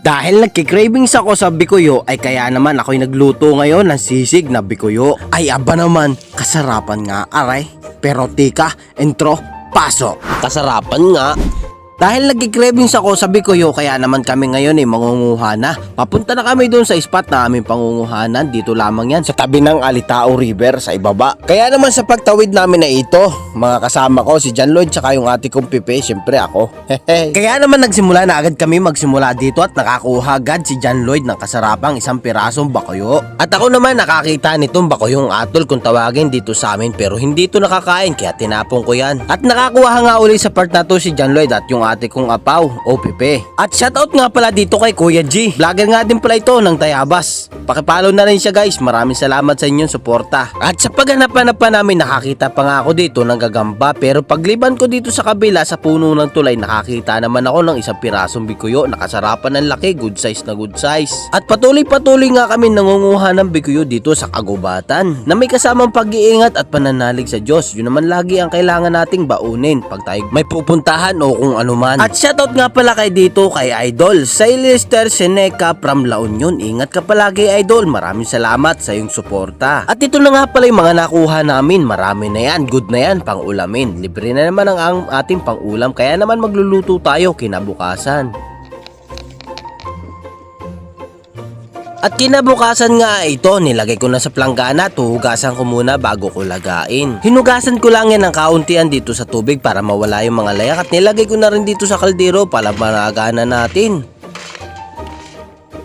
Dahil nagki-cravings ako sa bikuyo ay kaya naman ako'y nagluto ngayon ng sisig na bikuyo. Ay aba naman, kasarapan nga aray. Pero tika, intro, pasok. Kasarapan nga. Dahil nagki-cravings ako sa bikuyo kaya naman kami ngayon mangunguha na. Papunta na kami doon sa spot na aming pangunguhanan. Dito lamang yan sa tabi ng Alitao River sa ibaba. Kaya naman sa pagtawid namin na ito, mga kasama ko si John Lloyd tsaka yung ate kong Pipe, syempre ako. Kaya naman nagsimula na agad kami magsimula dito at nakakuha agad si John Lloyd ng kasarapang isang pirasong bakuyo. At ako naman nakakita nitong bakuyong atol kung tawagin dito sa amin, pero hindi ito nakakain kaya tinapong ko yan. At nakakuha nga uli sa part na to si John Lloyd at yung ate kong apaw o Pipe. At shoutout nga pala dito kay Kuya G. Vlogger nga din pala ito ng Tayabas. Pakipollow na rin siya guys. Maraming salamat sa inyong suporta. At sa paghanap-hanap pa namin nakakita pa nga ako dito ng gagamba, pero pagliban ko dito sa kabila sa puno ng tulay nakakita naman ako ng isang pirasong bikuyo. Nakasarapan ng laki, good size na good size. At patuloy-patuloy nga kami nangunguha ng bikuyo dito sa kagubatan na may kasamang pag-iingat at pananalig sa Diyos. Yun naman lagi ang kailangan nating baunin pag tayo may pupuntahan o kung ano man. At shoutout nga pala kay dito kay Idol Sylvester Seneca from La Union. Ingat ka palagi Idol. Maraming salamat sa iyong suporta. At ito na nga pala yung mga nakuha namin. Marami na yan. Good na yan pang ulamin. Libre na naman ang ating pang ulam. Kaya naman magluluto tayo kinabukasan. At kinabukasan nga ito, nilagay ko na sa planggana, tuhugasan ko muna bago ko lagain. Hinugasan ko lang yan ng kauntian dito sa tubig para mawala yung mga layak at nilagay ko na rin dito sa kaldero para malaganan natin.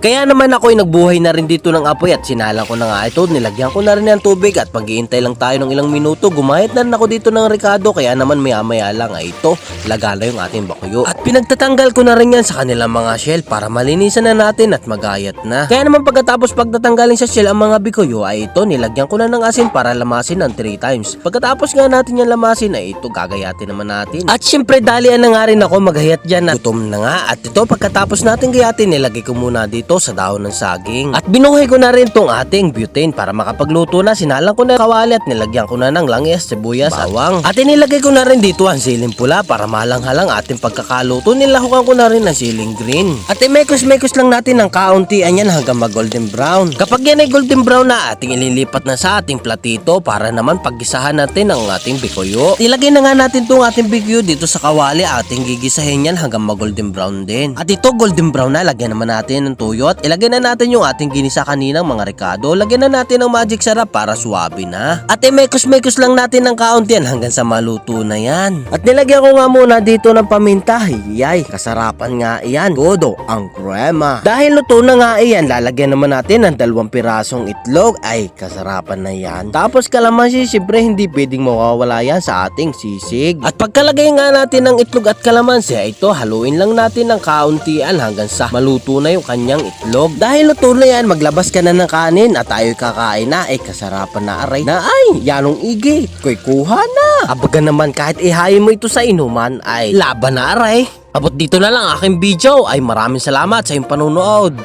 Kaya naman ako'y nagbuhay na rin dito ng apoy at sinalang ko na nga ito, nilagyan ko na rin ng tubig at maghihintay lang tayo ng ilang minuto. Gumahit na rin ako dito ng rekado kaya naman maya-maya lang ay ito, lagala yung ating bakuyo. At pinagtatanggal ko na rin yan sa kanilang mga shell para malinisan na natin at magayat na. Kaya naman pagkatapos pagtatanggalin sa shell ang mga bikuyo ay ito, nilagyan ko na ng asin para lamasin ng 3 times. Pagkatapos nga natin yan lamasin ay ito, gagayatin naman natin. At syempre dalian na nga rin ako maghayat dyan at gutom na nga. At ito pagkatapos natin gayatin, nilagay ko muna dito sa dahon ng saging. At binuhay ko na rin tong ating butane para makapagluto na. Sinalang ko na kawali at nilagyan ko na ng langis, sibuyas, bawang. At inilagay ko na rin dito ang siling pula para malang-halang ating pagkakaluto. Nilahukan ko na rin ang siling green. At imekos-mekos lang natin ng kauntian yan hanggang mag-golden brown. Kapag yan ay golden brown na, ating ililipat na sa ating platito para naman paggisahan natin ang ating bikuyo. Ilagay na nga natin tong ating bikuyo dito sa kawali. Ating gigisahin yan hanggang mag-golden brown din. At ito golden brown na, lagyan naman natin ng tuyo at ilagay na natin yung ating ginisa kaninang mga rekado. Lagyan na natin ng magic sarap para suwabe na. At imekos-mekos lang natin ng kauntian hanggang sa maluto na yan. At nilagyan ko nga muna dito ng paminta. Yay, kasarapan nga iyan. Todo ang krema. Dahil luto na nga iyan, lalagyan naman natin ng 2 pirasong itlog. Ay, kasarapan na yan. Tapos kalamansi, siyempre hindi pwedeng mawawala yan sa ating sisig. At pagkalagay nga natin ng itlog at kalamansi, ito haluin lang natin ng kauntian hanggang sa maluto na yung kanyang itlog. Dahil luto na yan, maglabas ka na ng kanin at tayo'y kakain na. Ay, kasarapan na aray. Na ay, yanong igi. Ko'y kuha na. Abaga naman kahit ihayin mo ito sa inuman, ay laban na aray. Abot dito na lang aking video. Ay maraming salamat sa iyong panunood.